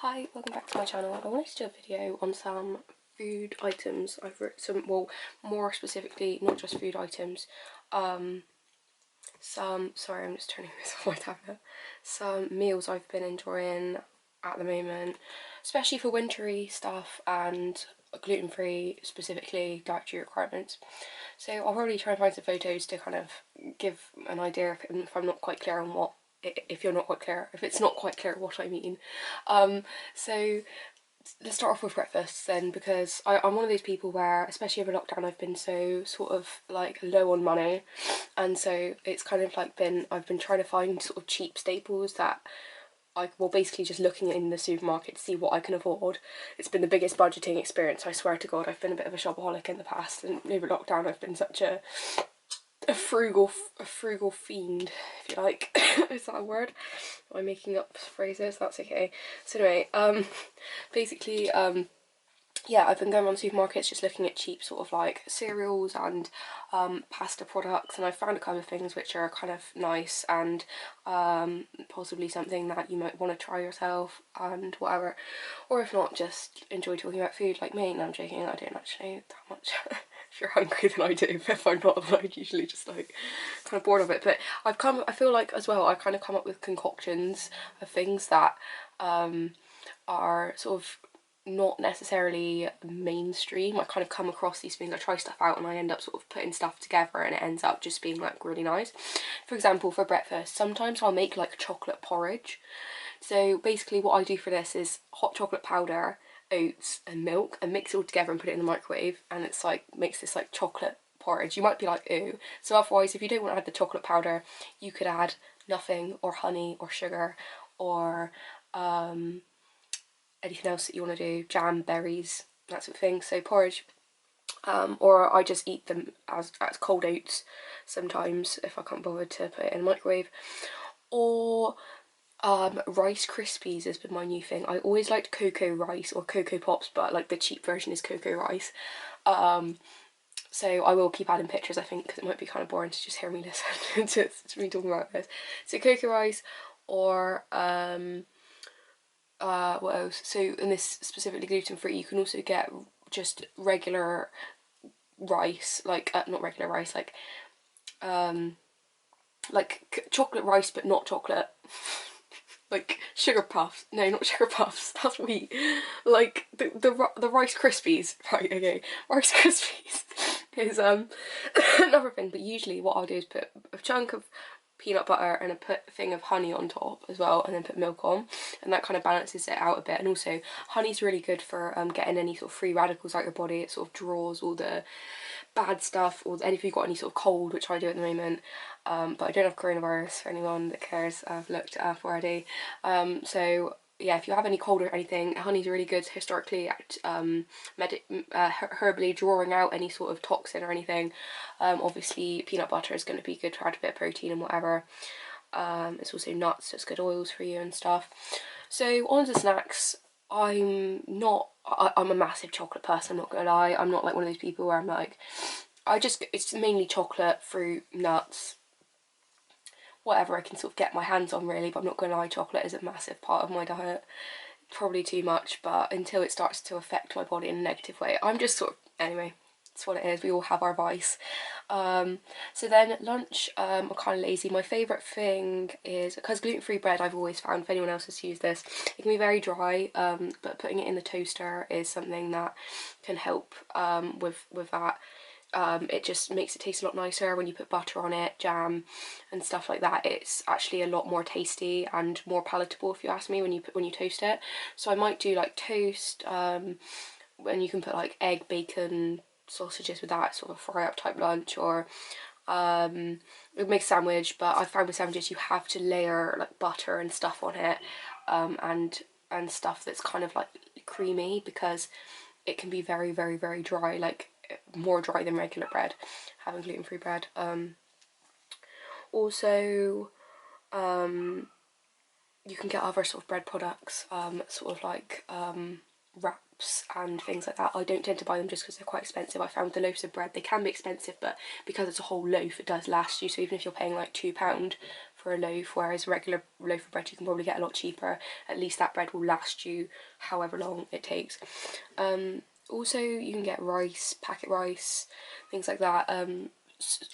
Hi, welcome back to my channel. I wanted to do a video on some food items. I've written some, well, more specifically, not just food items, sorry, I'm just turning this off my tablet, some meals I've been enjoying at the moment, especially for wintry stuff and gluten-free, specifically dietary requirements. So I'll probably try and find some photos to kind of give an idea if I'm not quite clear on what, if it's not quite clear what I mean. So let's start off with breakfast then, because I'm one of those people where, especially over lockdown, I've been so sort of like low on money, and so it's kind of like I've been trying to find sort of cheap staples that basically just looking in the supermarket to see what I can afford. It's been the biggest budgeting experience, I swear to God. I've been a bit of a shopaholic in the past, and over lockdown I've been such a frugal fiend, if you like. Is that a word? Am I making up phrases? That's okay. So anyway, basically, yeah, I've been going around supermarkets just looking at cheap sort of like cereals and pasta products, and I found a couple of things which are kind of nice and possibly something that you might want to try yourself and whatever, or if not, just enjoy talking about food like me. No, I'm joking, I don't actually that much. If you're hungry then I do, but if I'm not then I'm usually just like kind of bored of it. But I feel like as well I kind of come up with concoctions of things that are sort of not necessarily mainstream. I kind of come across these things, I try stuff out and I end up sort of putting stuff together and it ends up just being like really nice. For example, for breakfast, sometimes I'll make like chocolate porridge. So basically what I do for this is hot chocolate powder, oats and milk, and mix it all together and put it in the microwave, and it's like makes this like chocolate porridge. You might be like, ooh. So otherwise, if you don't want to add the chocolate powder, you could add nothing or honey or sugar or anything else that you want to do, jam, berries, that sort of thing. So porridge, or I just eat them as cold oats sometimes if I can't bother to put it in the microwave. Or Rice Krispies has been my new thing. I always liked Cocoa Rice or Cocoa Pops, but like the cheap version is Cocoa Rice. So I will keep adding pictures, I think, because it might be kind of boring to just hear me listen to me talking about this. So Cocoa Rice, or what else? So in this specifically gluten free, you can also get just regular rice, like not regular rice, like chocolate rice but not chocolate. Like sugar puffs. No, not sugar puffs. That's wheat. Like the Rice Krispies. Right, okay. Rice Krispies is another thing. But usually what I'll do is put a chunk of peanut butter and a thing of honey on top as well, and then put milk on, and that kind of balances it out a bit. And also honey's really good for getting any sort of free radicals out your body. It sort of draws all the bad stuff, or if you've got any sort of cold, which I do at the moment, but I don't have coronavirus for anyone that cares. I've looked it up already. So yeah, if you have any cold or anything, honey's really good historically at herbally drawing out any sort of toxin or anything. Obviously peanut butter is going to be good to add a bit of protein and whatever. It's also nuts, so it's good oils for you and stuff. So on to snacks. I'm a massive chocolate person, I'm not gonna lie. I'm not like one of those people where I'm like, it's mainly chocolate, fruit, nuts, whatever I can sort of get my hands on really, but I'm not gonna lie, chocolate is a massive part of my diet. Probably too much, but until it starts to affect my body in a negative way, I'm just sort of, anyway, it's what it is, we all have our vice. So then lunch, I'm kind of lazy. My favourite thing is, because gluten-free bread I've always found, if anyone else has used this, it can be very dry, but putting it in the toaster is something that can help with that. It just makes it taste a lot nicer when you put butter on it, jam and stuff like that. It's actually a lot more tasty and more palatable, if you ask me, when you toast it. So I might do like toast, and you can put like egg, bacon, sausages with that, sort of fry up type lunch, or make a sandwich. But I found with sandwiches you have to layer like butter and stuff on it, and stuff that's kind of like creamy, because it can be very very very dry, like more dry than regular bread, having gluten-free bread. Also you can get other sort of bread products, sort of like wraps and things like that. I don't tend to buy them just because they're quite expensive. I found the loaves of bread, they can be expensive, but because it's a whole loaf it does last you, so even if you're paying like £2 for a loaf, whereas a regular loaf of bread you can probably get a lot cheaper. At least that bread will last you however long it takes. Also, you can get rice, packet rice, things like that.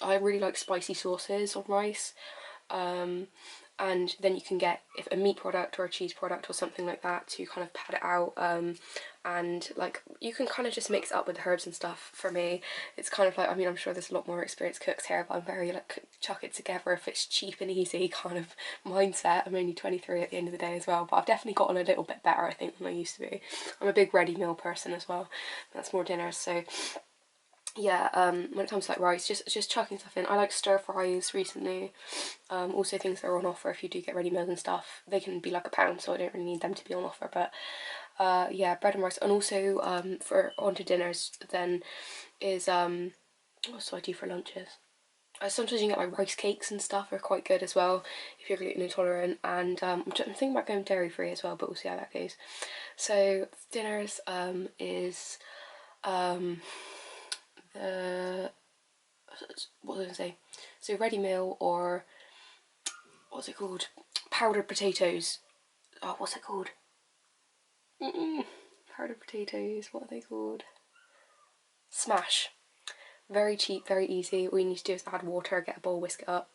I really like spicy sauces on rice. And then you can get if a meat product or a cheese product or something like that to kind of pad it out, and like you can kind of just mix it up with herbs and stuff. For me, it's kind of like, I mean, I'm sure there's a lot more experienced cooks here, but I'm very like chuck it together if it's cheap and easy kind of mindset. I'm only 23 at the end of the day as well, but I've definitely gotten a little bit better, I think, than I used to be. I'm a big ready meal person as well. That's more dinners, so yeah, when it comes to like rice, just chucking stuff in. I like stir fries recently. Also things that are on offer if you do get ready meals and stuff. They can be like £1, so I don't really need them to be on offer. But yeah, bread and rice. And also for onto dinners then is what do I do for lunches? Sometimes you can get like rice cakes and stuff are quite good as well if you're gluten intolerant. And I'm thinking about going dairy free as well, but we'll see how that goes. So dinners is what was I going to say? So ready meal, or what's it called? Powdered potatoes. Oh, what's it called? Powdered potatoes. What are they called? Smash. Very cheap, very easy. All you need to do is add water, get a bowl, whisk it up,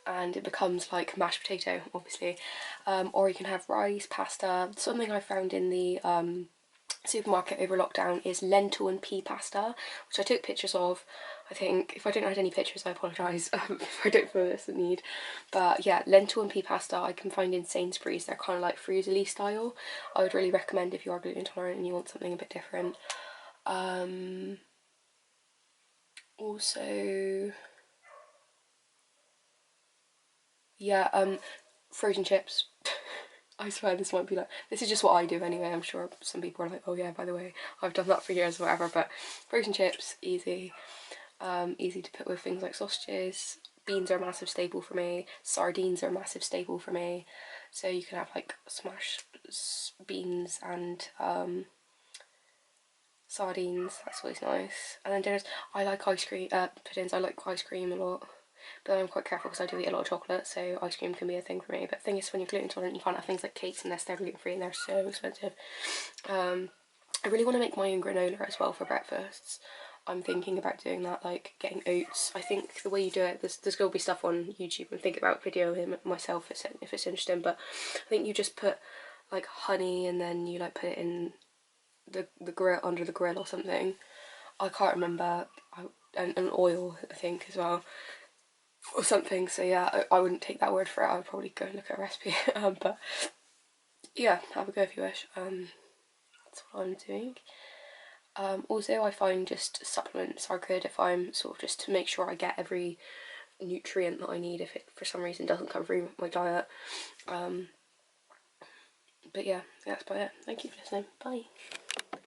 and it becomes like mashed potato, obviously. Or you can have rice, pasta. Something I found in the supermarket over lockdown is lentil and pea pasta, which I took pictures of. I think if I don't add any pictures, I apologise if I don't feel this the need. But yeah, lentil and pea pasta I can find in Sainsbury's. They're kind of like fruitily style. I would really recommend if you are gluten intolerant and you want something a bit different. Also, yeah, frozen chips. I swear this might be like, this is just what I do anyway. I'm sure some people are like, oh yeah, by the way, I've done that for years or whatever. But frozen chips, easy. Easy to put with things like sausages. Beans are a massive staple for me. Sardines are a massive staple for me. So you can have like smashed beans and sardines. That's always nice. And then dinners, I like ice cream, puddings. I like ice cream a lot. But I'm quite careful because I do eat a lot of chocolate, so ice cream can be a thing for me. But the thing is, when you're gluten intolerant, you can't have things like cakes unless they're gluten free, and they're so expensive. I really want to make my own granola as well for breakfasts. I'm thinking about doing that, like getting oats. I think the way you do it, there's going to be stuff on YouTube and think about videoing myself if it's interesting. But I think you just put like honey and then you like put it in the grill, under the grill or something. I can't remember. And oil, I think, as well, or something. So yeah, I wouldn't take that word for it. I would probably go and look at a recipe. But yeah, have a go if you wish. That's what I'm doing. Also, I find just supplements are good if I'm sort of just to make sure I get every nutrient that I need if it for some reason doesn't come through my diet. But yeah, that's about it. Thank you for listening. Bye.